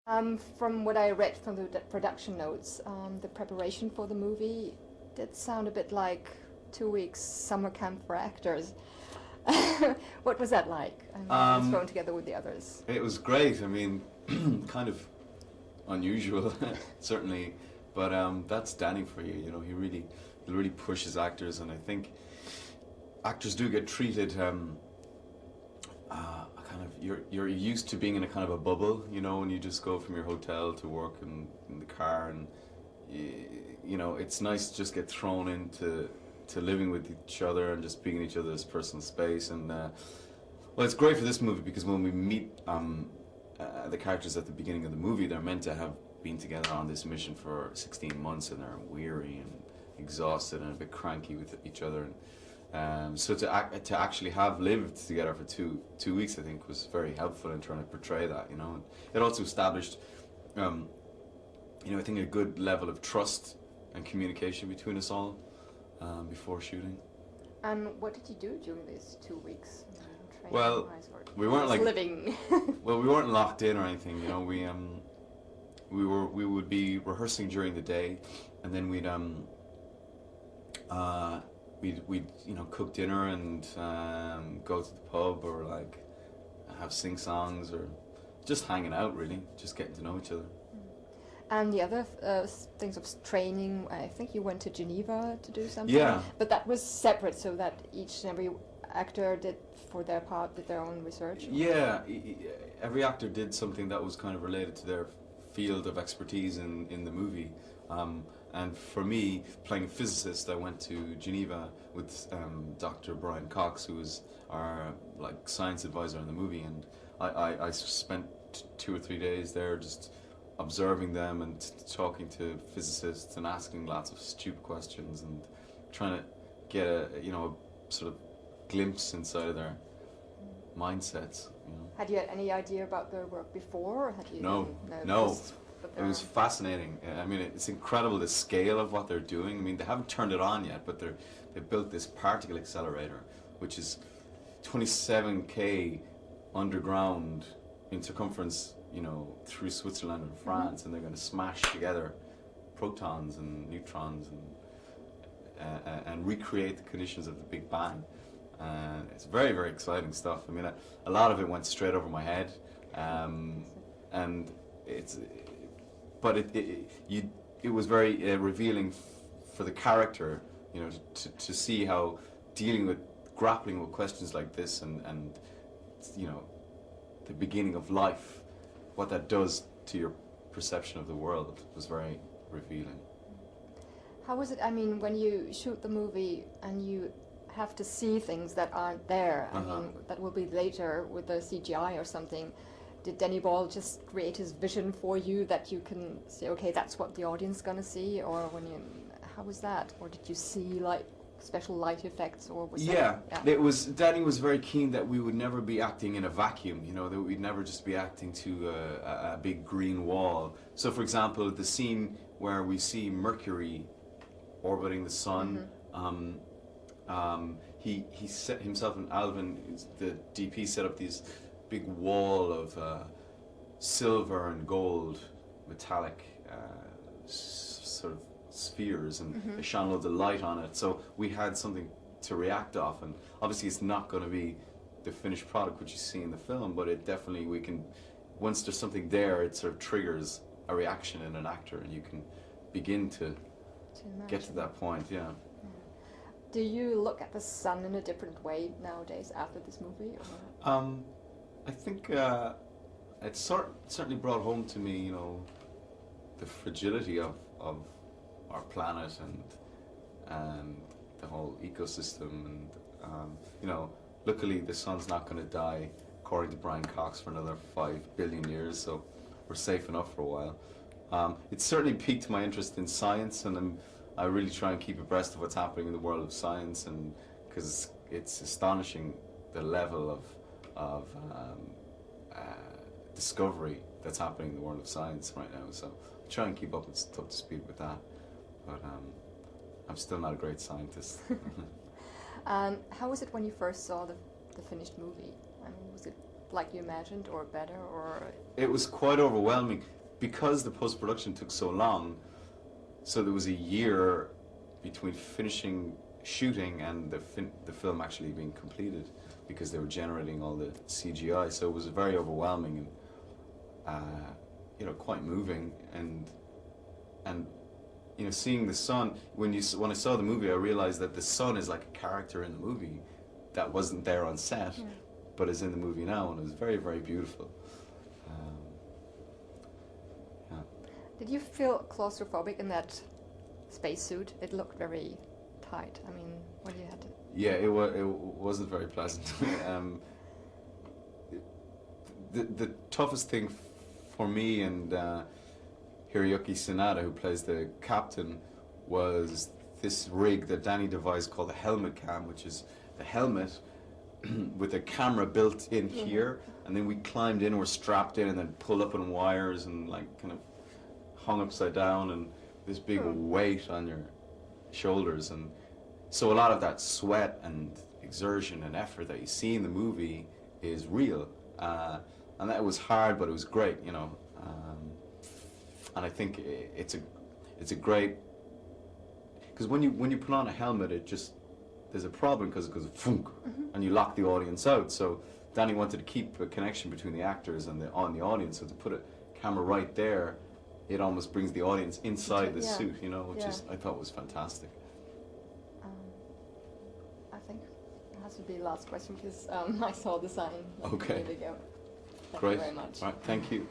From what I read from the production notes, the preparation for the movie did sound a bit like 2 weeks summer camp for actors. What was that like? I mean, thrown together with the others. It was great. I mean, kind of unusual, certainly, but that's Danny for you. You know, he really pushes actors, and I think actors do get treated. Kind of you're used to being in a kind of a bubble, you know, and you just go from your hotel to work in the car, and you know, it's nice to just get thrown into living with each other and just being in each other's personal space. And well, it's great for this movie because when we meet the characters at the beginning of the movie, they're meant to have been together on this mission for 16 months, and they're weary and exhausted and a bit cranky with each other. And so to actually have lived together for two weeks, I think, was very helpful in trying to portray that. You know, and it also established, you know, I think a good level of trust and communication between us all before shooting. And what did you do during these 2 weeks? Well, we weren't like living. Well, we weren't locked in or anything. You know, we would be rehearsing during the day, and then we'd you know, cook dinner and go to the pub, or like have sing songs, or just hanging out, really, just getting to know each other. And the other things of training, I think you went to Geneva to do something. Yeah. But that was separate, so that each and every actor did, for their part, did their own research? Yeah, every actor did something that was kind of related to their field of expertise in the movie. And for me, playing a physicist, I went to Geneva with Dr. Brian Cox, who was our like science advisor in the movie, and I spent 2 or 3 days there just observing them and talking to physicists and asking lots of stupid questions and trying to get a, you know, sort of glimpse inside of their mindsets. You know. Had you had any idea about their work before? Or had you No. It was fascinating. I mean, it's incredible the scale of what they're doing. I mean, they haven't turned it on yet, but they built this particle accelerator, which is 27K underground in circumference, you know, through Switzerland and France, and they're going to smash together protons and neutrons and recreate the conditions of the Big Bang. And it's very, very exciting stuff. I mean, a lot of it went straight over my head, and it was very revealing for the character, you know, to see how grappling with questions like this and you know, the beginning of life, what that does to your perception of the world was very revealing. How was it, I mean, when you shoot the movie and you have to see things that aren't there, I mean, that will be later with the CGI or something, did Danny Boyle just create his vision for you that you can say, okay, that's what the audience is going to see? Or how was that? Or did you see like special light effects, or was Danny was very keen that we would never be acting in a vacuum, you know, that we'd never just be acting to a big green wall. So for example, the scene where we see Mercury orbiting the sun, he set himself and Alvin, the DP, set up these big wall of silver and gold metallic sort of spheres, and they shone loads of light on it, so we had something to react off. And obviously it's not going to be the finished product which you see in the film, but it definitely, we can, once there's something there, it sort of triggers a reaction in an actor, and you can begin to get to that point. Yeah. Do you look at the sun in a different way nowadays after this movie? Or? I think it certainly brought home to me, you know, the fragility of our planet and the whole ecosystem, and you know, luckily the sun's not going to die, according to Brian Cox, for another 5 billion years, so we're safe enough for a while. It certainly piqued my interest in science, and I really try and keep abreast of what's happening in the world of science, and because it's astonishing the level of discovery that's happening in the world of science right now. So I try and keep up to speed with that, but I'm still not a great scientist. How was it when you first saw the finished movie? I mean, was it like you imagined, or better, or? It was quite overwhelming because the post-production took so long. So there was a year between finishing shooting and the film actually being completed, because they were generating all the CGI. So it was very overwhelming and you know, quite moving. And you know, seeing the sun, when I saw the movie, I realized that the sun is like a character in the movie that wasn't there on set, but is in the movie now, and it was very, very beautiful. Yeah. Did you feel claustrophobic in that spacesuit? It looked very tight. I mean, when you had to... Yeah, it wasn't very pleasant. The toughest thing for me and Hiroyuki Sanada, who plays the captain, was this rig that Danny devised called the helmet cam, which is the helmet with a camera built in here, and then we climbed in, we're strapped in, and then pulled up on wires and like kind of hung upside down, and this big weight on your shoulders. And so a lot of that sweat and exertion and effort that you see in the movie is real, and that was hard, but it was great, you know. And I think it's a great, because when you put on a helmet, it just, there's a problem because it goes funk, and you lock the audience out. So Danny wanted to keep a connection between the actors and the audience. So to put a camera right there, it almost brings the audience inside the suit, you know, which is, I thought was fantastic. I think it has to be the last question, because I saw the sign. Okay. There we go. Thank Great. you very much. All right, thank you.